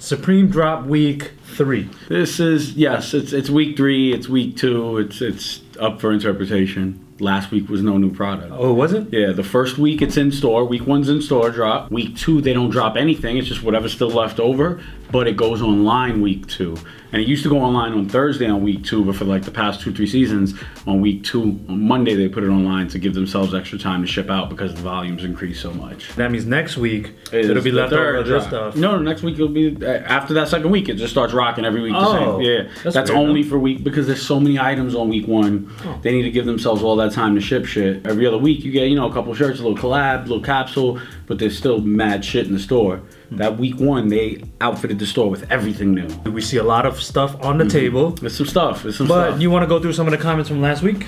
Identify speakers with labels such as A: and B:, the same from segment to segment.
A: Supreme drop week 3.
B: This is, yes, it's week 3, it's week 2, it's up for interpretation. Last week was no new product.
A: Oh, was it?
B: Yeah, the first week it's in store. Week 1's in store drop. Week 2 they don't drop anything. It's just whatever's still left over. But it goes online week 2. And it used to go online on Thursday on week 2, but for like the past 2-3 seasons, on week 2, on Monday they put it online to give themselves extra time to ship out because the volumes increase so much.
A: That means next week it'll be left over of this stuff.
B: No, next week it'll be after that second week. It just starts rocking every week.
A: Oh,
B: yeah, that's only for week because there's so many items on week 1. Oh. They need to give themselves all that time to ship shit. Every other week you get a couple shirts, a little collab, a little capsule, but there's still mad shit in the store. That week 1 they outfitted the store with everything new.
A: We see a lot of stuff on the table.
B: There's some stuff.
A: But you want to go through some of the comments from last week?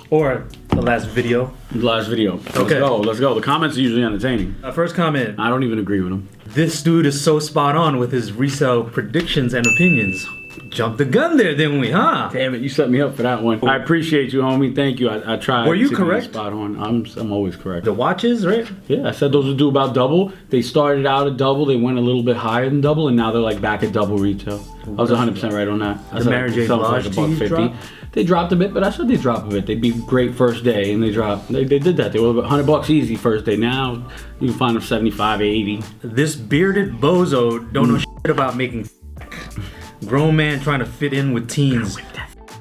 A: Or the last video?
B: The last video.
A: Okay.
B: Let's go. The comments are usually entertaining.
A: First comment.
B: I don't even agree with them.
A: This dude is so spot on with his resale predictions and opinions. Jumped the gun there, didn't we, huh?
B: Damn it, you set me up for that one. I appreciate you, homie. Thank you. I tried.
A: Were you
B: to
A: correct?
B: Be spot on. I'm always correct.
A: The watches, right?
B: Yeah, I said those would do about double. They started out at double. They went a little bit higher than double, and now they're like back at double retail. I was 100% right on that.
A: The Mary J. Blige $1.50.
B: They dropped a bit, but I said they dropped a bit. They'd be great first day, and they dropped. They did that. They were $100 easy first day. Now you can find them 75, 80.
A: This bearded bozo don't know shit about making. Grown man trying to fit in with teens.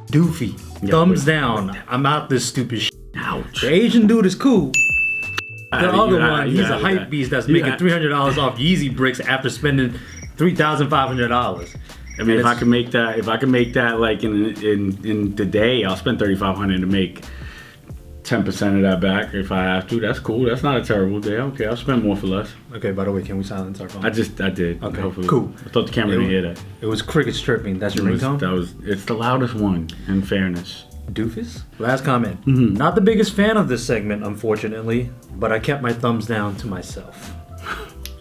A: Doofy. Thumbs down. I'm out this stupid shit.
B: Ouch.
A: The Asian dude is cool. The other one, he's a hype beast that's making $300 off Yeezy bricks after spending $3,500.
B: I mean, if I can make that like in the day, I'll spend $3,500 to make 10% of that back if I have to. That's cool. That's not a terrible day. Okay, I'll spend more for less.
A: Okay, by the way, can we silence our phone?
B: I did.
A: Okay,
B: hopefully.
A: Cool.
B: I thought the camera didn't hear that.
A: It was crickets chirping. That's your ringtone?
B: It's the loudest one, in fairness.
A: Doofus? Last comment. Not the biggest fan of this segment, unfortunately, but I kept my thumbs down to myself.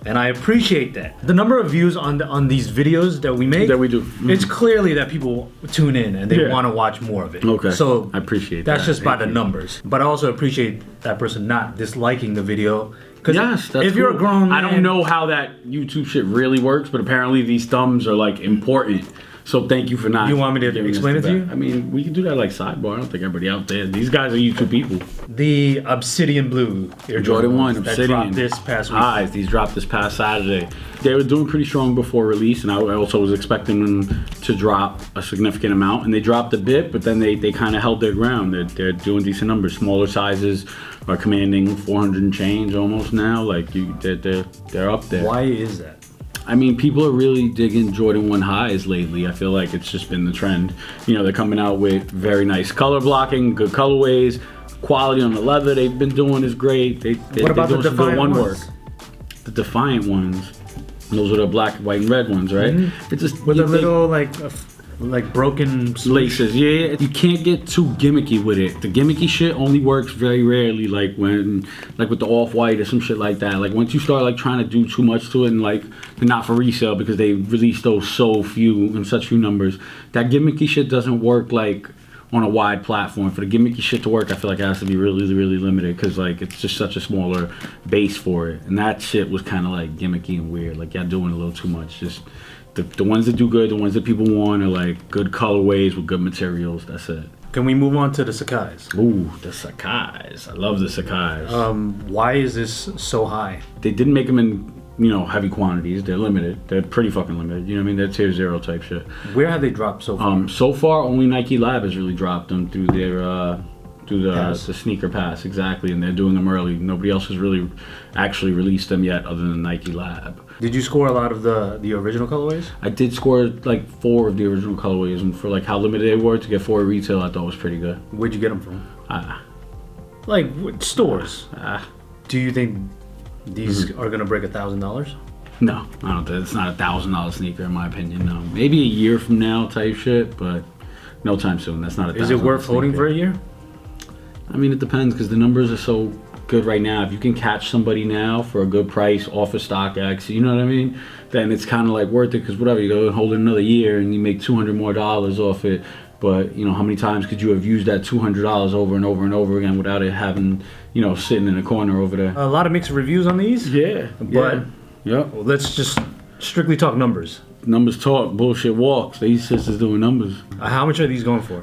A: And I appreciate that. The number of views on these videos that we make, it's clearly that people tune in and they want to watch more of it.
B: Okay.
A: So
B: I appreciate that.
A: That's just by the numbers. But I also appreciate that person not disliking the video.
B: Yes, that's
A: if you're a grown man,
B: I don't know how that YouTube shit really works, but apparently these thumbs are like important. So thank you for not.
A: You want me to explain it to you?
B: I mean, we can do that like sidebar. I don't think everybody out there. These guys are YouTube people.
A: The Obsidian Blue Air
B: Jordan 1 Obsidian.
A: Dropped this past week.
B: These dropped this past Saturday. They were doing pretty strong before release, and I also was expecting them to drop a significant amount, and they dropped a bit, but then they kind of held their ground. They're doing decent numbers. Smaller sizes are commanding 400 and change almost now. Like they're up there.
A: Why is that?
B: I mean, people are really digging Jordan 1 highs lately. I feel like it's just been the trend. They're coming out with very nice color blocking, good colorways, quality on the leather they've been doing is great.
A: What about the Defiant ones?
B: The Defiant ones. Those are the black, white, and red ones, right?
A: Mm-hmm. It's just with a little like broken
B: laces. Yeah, you can't get too gimmicky with it. The gimmicky shit only works very rarely, like with the off-white or some shit like that. Like once you start like trying to do too much to it, and like they're not for resale because they release those so few in such few numbers, that gimmicky shit doesn't work like on a wide platform. For the gimmicky shit to work, I feel like it has to be really, really limited because like it's just such a smaller base for it. And that shit was kind of like gimmicky and weird. Like y'all doing a little too much. Just the ones that do good, the ones that people want are like good colorways with good materials. That's it.
A: Can we move on to the Sakai's?
B: Ooh, the Sakai's. I love the Sakai's.
A: Why is this so high?
B: They didn't make them in heavy quantities. They're limited. They're pretty fucking limited. You know what I mean? They're tier 0 type shit.
A: Where have they dropped so far?
B: So far, only Nike Lab has really dropped them through their the sneaker pass, exactly, and they're doing them early. Nobody else has really actually released them yet other than Nike Lab.
A: Did you score a lot of the original colorways?
B: I did score like 4 of the original colorways, and for like how limited they were to get 4 retail, I thought was pretty good.
A: Where'd you get them from? Like stores. Do you think these are gonna break $1,000?
B: No, I don't think it's not a $1,000 sneaker in my opinion. No, maybe a year from now type shit, but no time soon. That's not a $1,000.
A: Is it worth holding for a year?
B: I mean, it depends because the numbers are so good right now. If you can catch somebody now for a good price off of StockX, you know what I mean? Then it's kind of like worth it because whatever, you go and hold it another year and you make $200 more off it. But how many times could you have used that $200 over and over and over again without it having, sitting in a corner over there?
A: A lot of mixed reviews on these.
B: Yeah,
A: but well, let's just strictly talk numbers.
B: numbers talk, bullshit walks. These sisters doing numbers.
A: How much are these going for?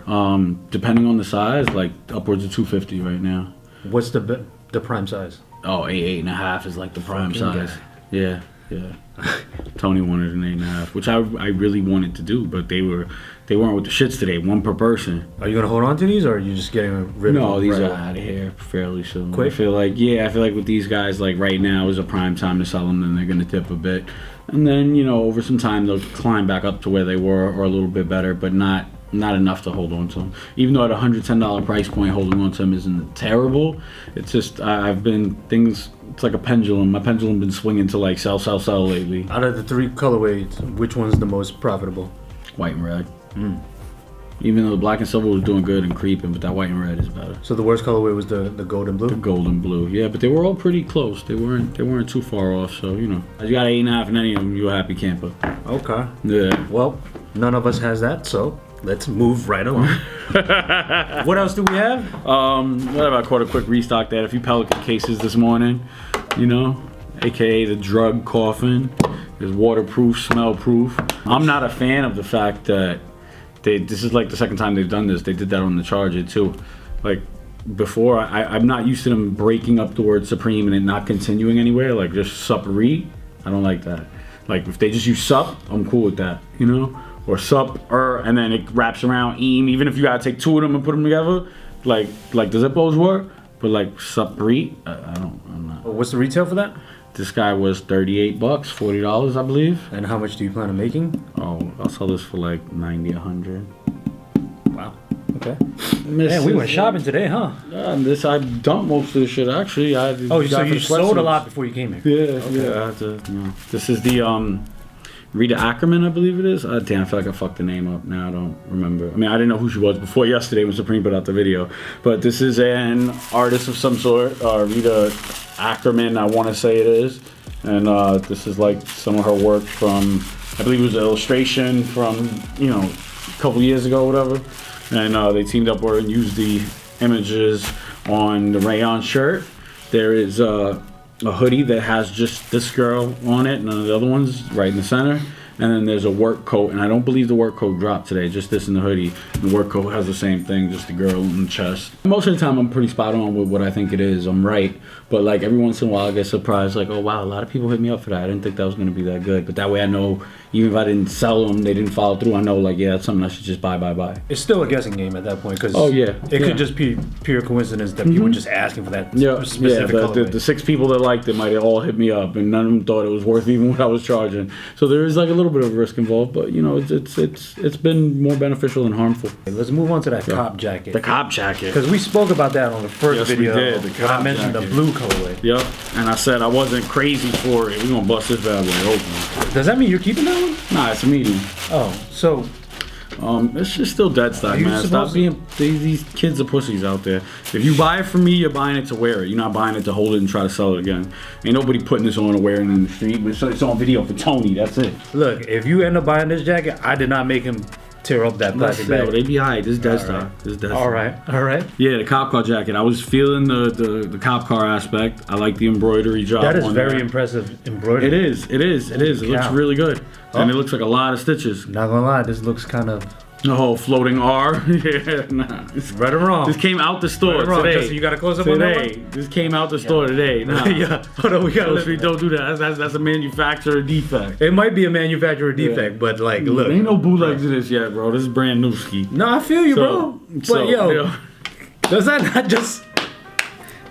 B: Depending on the size, like upwards of $250 right now.
A: What's the prime size?
B: Oh, 8.5 is like the prime
A: Fucking
B: size.
A: guy.
B: Yeah. Tony wanted an 8.5, which I really wanted to do, but they weren't with the shits today. One per person.
A: Are you gonna hold on to these, or are you just getting rid of them?
B: No, these
A: right
B: are out of here fairly soon.
A: Quick?
B: I feel like with these guys, like right now is a prime time to sell them, and they're gonna dip a bit, and then over some time they'll climb back up to where they were or a little bit better, but not enough to hold on to them. Even though at $110 price point, holding on to them isn't terrible. It's just it's like a pendulum. My pendulum been swinging to like sell lately.
A: Out of the 3 colorways, which one's the most profitable?
B: White and red. Even though the black and silver was doing good and creeping, but that white and red is better.
A: So the worst colorway was the gold and blue?
B: The gold and blue, yeah, but they were all pretty close. They weren't too far off, so you got 8.5 in any of them, you're a happy camper.
A: Okay.
B: Yeah.
A: Well, none of us has that, so let's move right along. What else do we have?
B: Whatever, I caught a quick restock there. A few Pelican cases this morning, aka the drug coffin. It's waterproof, smell proof. I'm not a fan of the fact that this is like the second time they've done this. They did that on the Charger too. Like before, I'm not used to them breaking up the word Supreme and it not continuing anywhere. Like just Supre, I don't like that. Like if they just use Sup, I'm cool with that, or Sup, and then it wraps around Eam. Even if you gotta take 2 of them and put them together, like the Zippos work, but like Supre, I'm not.
A: What's the retail for that?
B: This guy was $38, $40, I believe.
A: And how much do you plan on making?
B: Oh, I'll sell this for like $90, $100.
A: Wow. Okay. Man, we went shopping today, huh?
B: Yeah, and I dumped most of this shit actually.
A: So you sold a lot before you came here?
B: Yeah, okay. Yeah. I had to, This is the Rita Ackerman, I believe it is. Damn, I feel like I fucked the name up now. I don't remember. I mean, I didn't know who she was before yesterday when Supreme put out the video. But this is an artist of some sort, Rita Ackerman, I want to say it is. And this is like some of her work from, I believe it was an illustration from, a couple years ago or whatever. And they teamed up and used the images on the rayon shirt. There is a hoodie that has just this girl on it, and none of the other ones right in the center. And then there's a work coat, and I don't believe the work coat dropped today, just this in the hoodie. The work coat has the same thing, just the girl in the chest. Most of the time I'm pretty spot on with what I think it is. I'm right. But like every once in a while I get surprised, like, oh wow, a lot of people hit me up for that. I didn't think that was gonna be that good. But that way I know, even if I didn't sell them, they didn't follow through, I know like, yeah, that's something I should just buy.
A: It's still a guessing game at that point, because it could just be pure coincidence that people were just asking for that specific colorway.
B: The 6 people that liked it might have all hit me up, and none of them thought it was worth even what I was charging. So there is like a little bit of risk involved, but it's been more beneficial than harmful.
A: Let's move on to that cop jacket.
B: The cop jacket.
A: Because we spoke about that on the first video.
B: We did. The cop
A: I mentioned
B: jacket.
A: the blue colorway.
B: Yep. And I said I wasn't crazy for it. We're gonna bust this bad boy open.
A: Does that mean you're keeping that one?
B: Nah, it's a medium.
A: Oh, so
B: it's just still dead stock, man. Stop being these kids are pussies out there. If you buy it from me, you're buying it to wear it. You're not buying it to hold it and try to sell it again. Ain't nobody putting this on and wearing it in the street. It's on video for Tony. That's it.
A: Look, if you end up buying this jacket, I did not make him tear up that plastic bag.
B: They be alright. This is dead stock.
A: All right.
B: Yeah, the cop car jacket. I was feeling the cop car aspect. I like the embroidery job.
A: That is very impressive embroidery.
B: It is. It looks really good. And it looks like a lot of stitches.
A: Not gonna lie, this looks kind of...
B: The whole floating R. Yeah, nah.
A: Right or wrong.
B: This came out the store today.
A: Justin, you got to close up on that one?
B: This came out the store today. Nah.
A: Yeah. Hold on, we got to...
B: Don't do that. That's a manufacturer defect.
A: It might be a manufacturer defect, but like, look.
B: There ain't no bootlegs of this yet, bro. This is brand new ski.
A: No, I feel you, bro. But does that not just...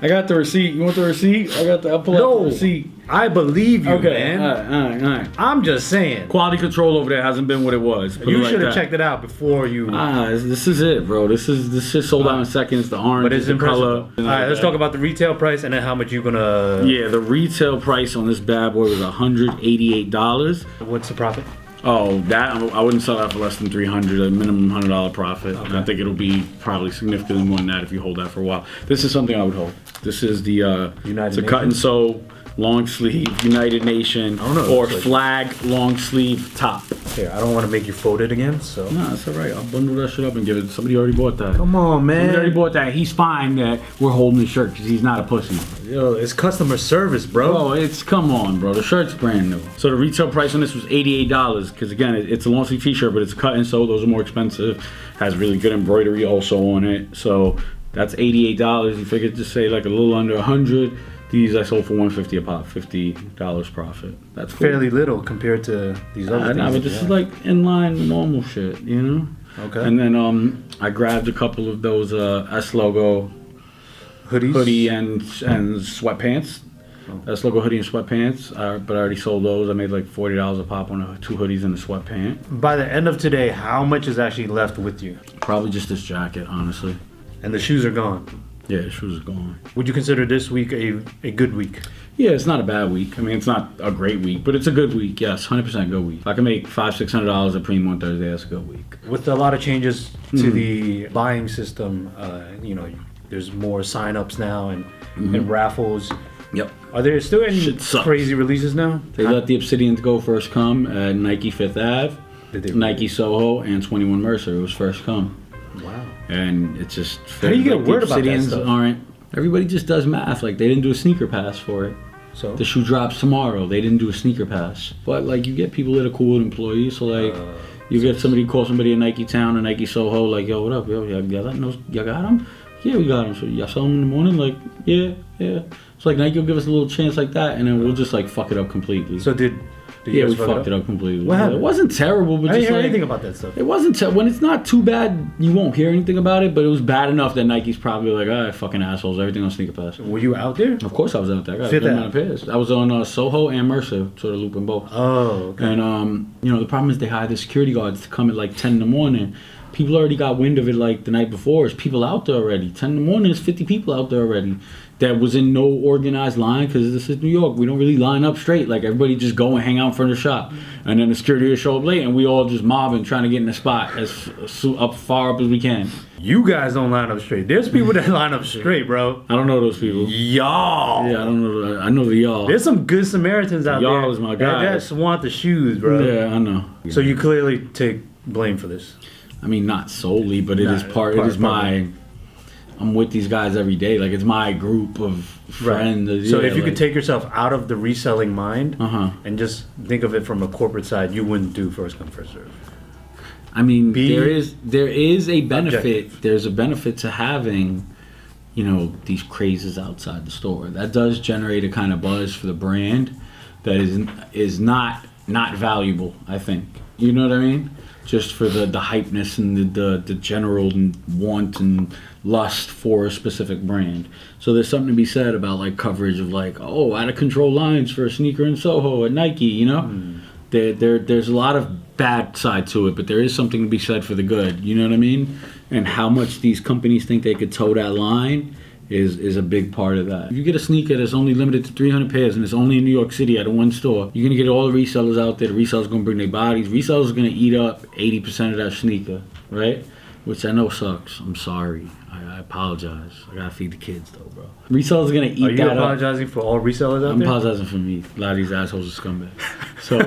B: I got the receipt. You want the receipt? I'll pull out the receipt.
A: I believe you, man.
B: All right.
A: I'm just saying.
B: Quality control over there hasn't been what it was.
A: You should have checked it out before you...
B: This is it, bro. This shit sold out in seconds. The orange,
A: but it's
B: the color.
A: All right, let's talk about the retail price and then how much you're gonna...
B: Yeah, the retail price on this bad boy was $188.
A: What's the profit?
B: Oh, that I wouldn't sell that for less than $300, a minimum $100 profit. Okay. And I think it'll be probably significantly more than that if you hold that for a while. This is something I would hold. This is the it's a cut and sew long sleeve United Nation or flag long sleeve top.
A: Here, I don't want to make you fold it again, so.
B: Nah, that's all right. I'll bundle that shit up and give it. Somebody already bought that.
A: Come on, man.
B: Somebody already bought that. He's fine that we're holding his shirt because he's not a pussy.
A: Yo, it's customer service, bro.
B: Oh, come on, bro. The shirt's brand new. So the retail price on this was $88 because again, it's a long sleeve t-shirt, but it's cut and sew. Those are more expensive. Has really good embroidery also on it. So that's $88. You figure just say like a little under 100. These I sold for $150 a pop, $50 profit. That's cool.
A: Fairly little compared to these other things.
B: Nah, but this is like in line with normal shit, you know?
A: Okay.
B: And then I grabbed a couple of those S logo
A: hoodies,
B: hoodie and sweatpants.
A: Oh.
B: S logo hoodie and sweatpants, but I already sold those. I made like $40 a pop on 2 hoodies and a sweatpant.
A: By the end of today, how much is actually left with you?
B: Probably just this jacket, honestly.
A: And the shoes are gone.
B: Yeah, the shoes are gone.
A: Would you consider this week a good week?
B: Yeah, it's not a bad week. I mean, it's not a great week, but it's a good week. Yes, 100% good week. If I can make $500-600 a premium on Thursday, that's a good week.
A: With a lot of changes to the buying system, you know, there's more sign-ups now and raffles.
B: Yep.
A: Are there still any crazy releases now?
B: They let the Obsidians go first come at Nike 5th Ave, Nike Soho, and 21 Mercer. It was first come.
A: Wow.
B: And it's just...
A: How do you get word about that stuff?
B: Aren't... Everybody just does math. Like, they didn't do a sneaker pass for it.
A: So?
B: The shoe drops tomorrow. They didn't do a sneaker pass. But, like, you get people that are cool with employees. So, like, you get somebody, call somebody in Nike Town or Nike Soho, like, yo, what up? Yo, y'all got them? Yeah, we got them. So, y'all saw them in the morning? Like, yeah. So, like, Nike will give us a little chance like that, and then we'll just, like, fuck it up completely.
A: So, did
B: yeah, we fucked it up completely.
A: What happened?
B: It wasn't terrible, but
A: I didn't
B: just
A: hear
B: like,
A: anything about that stuff.
B: It wasn't when it's not too bad, you won't hear anything about it. But it was bad enough that Nike's probably like, ah, fucking assholes, everything on Sneaker Pass.
A: Were you out there?
B: Of course, I was out there. I got
A: Fifth
B: a amount of pairs. I was on Soho and Mercer, sort of looping both.
A: Oh, okay.
B: And you know, the problem is they hire the security guards to come at like 10 in the morning. People already got wind of it like the night before. There's people out there already. 10 in the morning, there's 50 people out there already. That was in no organized line because this is New York. We don't really line up straight. Like everybody just go and hang out in front of the shop, and then the security will show up late, and we all just mobbing trying to get in the spot as far up as we can.
A: You guys don't line up straight. There's people that line up straight, bro.
B: I don't know those people.
A: Y'all.
B: Yeah, I don't know. I know the y'all.
A: There's some good Samaritans out there.
B: Y'all is my guy.
A: That just want the shoes, bro.
B: Yeah, I know.
A: So you clearly take blame for this.
B: I mean, not solely, but it is part. It is my. I'm with these guys every day. Like, it's my group of friends.
A: Right. So if you could take yourself out of the reselling mind
B: and
A: just think of it from a corporate side, you wouldn't do first come, first serve.
B: I mean, there is a benefit. Objective. There's a benefit to having, you know, these crazes outside the store. That does generate a kind of buzz for the brand that is not valuable, I think. You know what I mean? Just for the hypeness and the general want and lust for a specific brand. So there's something to be said about like coverage of like, oh, out of control lines for a sneaker in Soho at Nike, you know? There's a lot of bad side to it, but there is something to be said for the good, you know what I mean? And how much these companies think they could toe that line is a big part of that. If you get a sneaker that's only limited to 300 pairs and it's only in New York City at a one store, you're going to get all the resellers out there. The resellers going to bring their bodies. Resellers are going to eat up 80% of that sneaker, right? Which I know sucks. I'm sorry. I apologize. I got to feed the kids though, bro. Resellers are going to eat that up.
A: Are you apologizing for all resellers out there?
B: I'm apologizing for me. A lot of these assholes are scumbags. So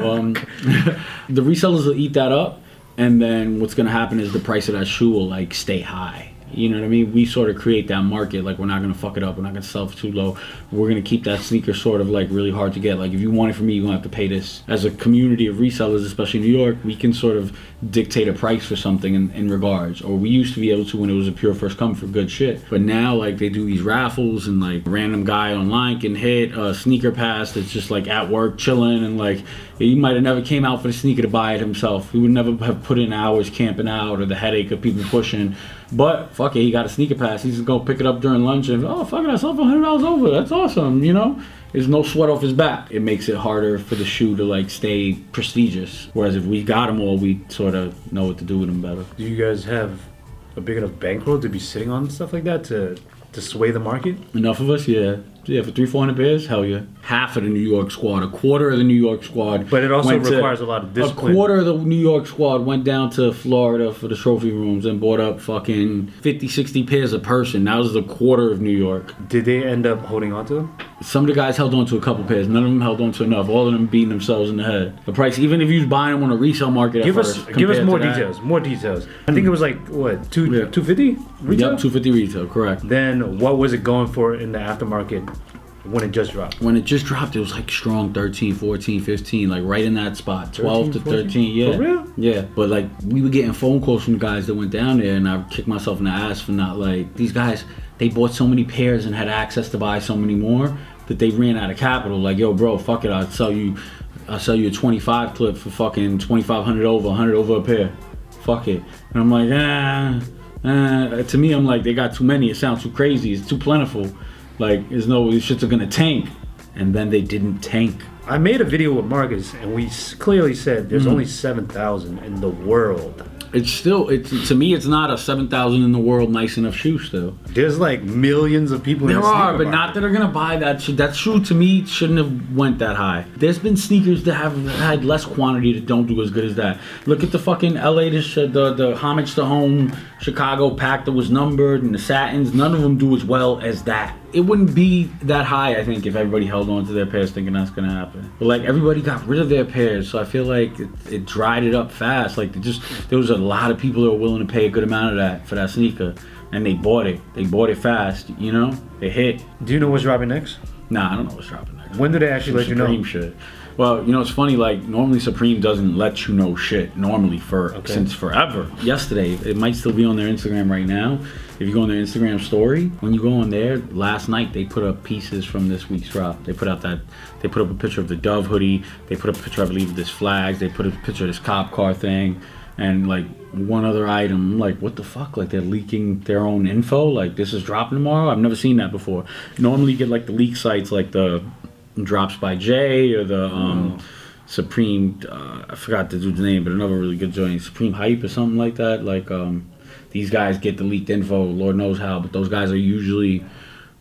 B: the resellers will eat that up, and then what's going to happen is the price of that shoe will like stay high. You know what I mean? We sort of create that market. Like, we're not going to fuck it up. We're not going to sell for too low. We're going to keep that sneaker sort of like really hard to get. Like, if you want it from me, you're going to have to pay this. As a community of resellers, especially in New York, we can sort of dictate a price for something in regards. Or we used to be able to when it was a pure first come for good shit. But now, like, they do these raffles and like random guy online can hit a sneaker pass that's just like at work chilling, and like he might have never came out for the sneaker to buy it himself. He would never have put in hours camping out or the headache of people pushing. But fuck it, he got a sneaker pass. He's just gonna pick it up during lunch and fuck it, I sold for $100 over. That's awesome, you know? There's no sweat off his back. It makes it harder for the shoe to like stay prestigious. Whereas if we got them all, we sort of know what to do with them better.
A: Do you guys have a big enough bankroll to be sitting on stuff like that to sway the market?
B: Enough of us, yeah. Yeah, for 300-400 pairs, hell yeah. Half of the New York squad, a quarter of the New York squad.
A: But it also requires a lot of discipline.
B: A quarter of the New York squad went down to Florida for the trophy rooms and bought up fucking 50, 60 pairs a person. That was the quarter of New York.
A: Did they end up holding on to them?
B: Some of the guys held on to a couple pairs. None of them held on to enough. All of them beating themselves in the head. The price, even if you was buying them on a resale market
A: Give us more details. More details. I think it was like, what, 250 retail?
B: Yep, 250 retail, correct.
A: Then what was it going for in the aftermarket when it just dropped?
B: When it just dropped, it was like strong 13, 14, 15, like right in that spot. 12 to 13, yeah.
A: For real?
B: Yeah, but like we were getting phone calls from guys that went down there, and I kicked myself in the ass for not like, these guys, they bought so many pairs and had access to buy so many more that they ran out of capital. Like, yo, bro, fuck it, I'll sell you a 25 clip for fucking 2,500 over, 100 over a pair. Fuck it. And I'm like, to me, I'm like, they got too many. It sounds too crazy. It's too plentiful. Like, these shits are gonna tank. And then they didn't tank.
A: I made a video with Marcus, and we clearly said there's only 7,000 in the world.
B: It's still, to me, it's not a 7,000 in the world nice enough shoe still.
A: There's like millions of people in the sneaker
B: There are, but
A: market.
B: not that are gonna buy that shoe. That shoe to me shouldn't have went that high. There's been sneakers that have had less quantity that don't do as good as that. Look at the fucking LA, the Homage to Home Chicago pack that was numbered, and the satins. None of them do as well as that. It wouldn't be that high, I think, if everybody held on to their pairs thinking that's gonna happen. But like, everybody got rid of their pairs, so I feel like it dried it up fast. Like, there was a lot of people that were willing to pay a good amount of that for that sneaker, and they bought it. They bought it fast, you know? They hit.
A: Do you know what's dropping next?
B: Nah, I don't know what's dropping next.
A: When do they actually let you know?
B: Supreme shit. Well, you know, it's funny, like, normally Supreme doesn't let you know shit, normally, since forever. Yesterday, it might still be on their Instagram right now. If you go on their Instagram story, when you go on there, last night they put up pieces from this week's drop. They put up a picture of the Dove hoodie. They put up a picture, I believe, of this flags. They put a picture of this cop car thing. And like one other item. I'm like, what the fuck? Like, they're leaking their own info? Like, this is dropping tomorrow? I've never seen that before. Normally you get like the leak sites, like the Drops by Jay or the Supreme, I forgot the dude's name, but another really good joint, Supreme Hype or something like that. Like, these guys get the leaked info, Lord knows how, but those guys are usually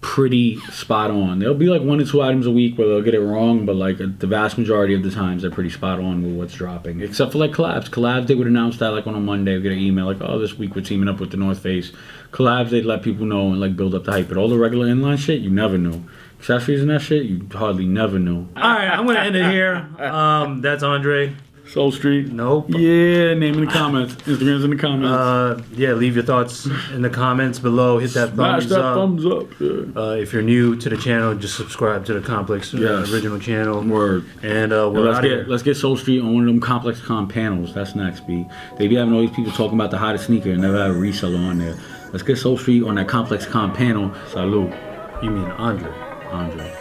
B: pretty spot on. There'll be like 1 or 2 items a week where they'll get it wrong, but like the vast majority of the times they're pretty spot on with what's dropping. Except for like collabs. Collabs, they would announce that like on a Monday, we get an email like, oh, this week we're teaming up with the North Face. Collabs, they'd let people know and like build up the hype. But all the regular inline shit, you never knew. Accessories and that shit, you hardly never knew.
A: Alright, I'm gonna end it here. That's Andre.
B: Soul Street.
A: Nope.
B: Yeah, name in the comments. Instagram's in the comments.
A: Yeah, leave your thoughts in the comments below. Hit that
B: Smash
A: thumbs
B: that
A: up.
B: thumbs up. Yeah.
A: If you're new to the channel, just subscribe to the Complex original channel.
B: Word.
A: And we're out here.
B: Let's get Soul Street on one of them Complex Con panels. That's next, B. They be having all these people talking about the hottest sneaker and never have a reseller on there. Let's get Soul Street on that Complex Con panel. Salute.
A: You mean Andre?
B: Andre.